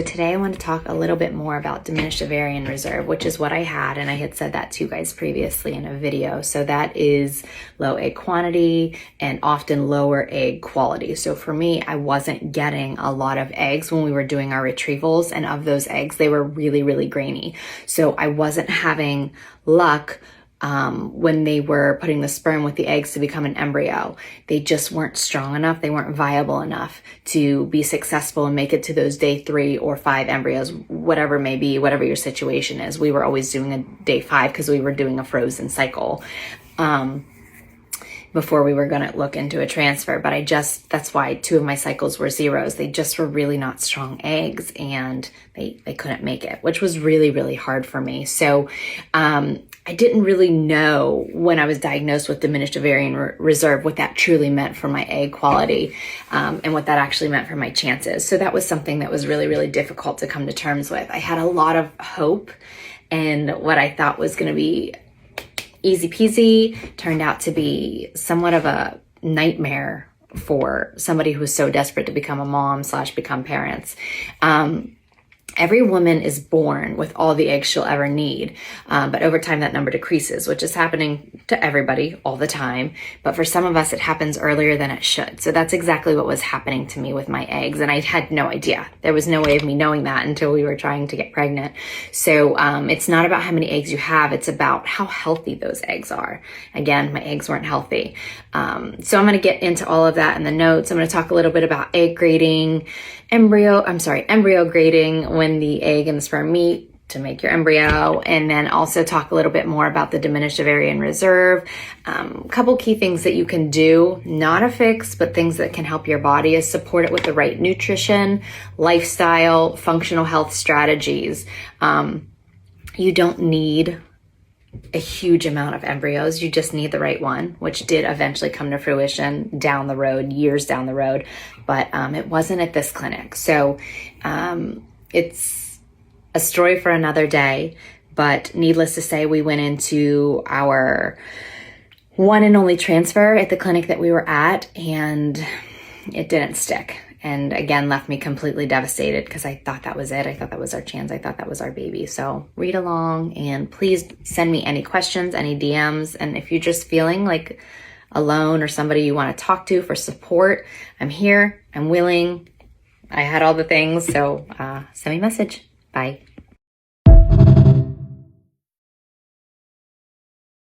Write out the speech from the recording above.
Today I want to talk a little bit more about diminished ovarian reserve, which is what I had, and I had said that to you guys previously in a video. So that is low egg quantity and often lower egg quality. So for me, I wasn't getting a lot of eggs when we were doing our retrievals, and of those eggs, they were really, really grainy. So I wasn't having luck when they were putting the sperm with the eggs to become an embryo. They just weren't strong enough. They weren't viable enough to be successful and make it to those day 3 or 5 embryos, whatever may be, whatever your situation is. We were always doing a day 5 because we were doing a frozen cycle before we were going to look into a transfer. But that's why 2 of my cycles were zeros. They just were really not strong eggs, and they couldn't make it, which was really, really hard for me. So, I didn't really know when I was diagnosed with diminished ovarian reserve what that truly meant for my egg quality, and what that actually meant for my chances. So that was something that was really, really difficult to come to terms with. I had a lot of hope, and what I thought was going to be easy peasy turned out to be somewhat of a nightmare for somebody who was so desperate to become a mom / become parents. Every woman is born with all the eggs she'll ever need, but over time that number decreases, which is happening to everybody all the time. But for some of us, it happens earlier than it should. So that's exactly what was happening to me with my eggs, and I had no idea. There was no way of me knowing that until we were trying to get pregnant. So it's not about how many eggs you have, it's about how healthy those eggs are. Again, my eggs weren't healthy. So I'm going to get into all of that in the notes. I'm going to talk a little bit about egg grading, embryo grading, when the egg and the sperm meet to make your embryo, and then also talk a little bit more about the diminished ovarian reserve. A couple key things that you can do, not a fix, but things that can help your body, is support it with the right nutrition, lifestyle, functional health strategies. You don't need a huge amount of embryos. You just need the right one, which did eventually come to fruition down the road, years down the road, but it wasn't at this clinic. So it's a story for another day, but needless to say, we went into our one and only transfer at the clinic that we were at, and it didn't stick. And again, left me completely devastated because I thought that was it. I thought that was our chance. I thought that was our baby. So read along, and please send me any questions, any DMs. And if you're just feeling like alone or somebody you want to talk to for support, I'm here. I'm willing. I had all the things. So send me a message. Bye.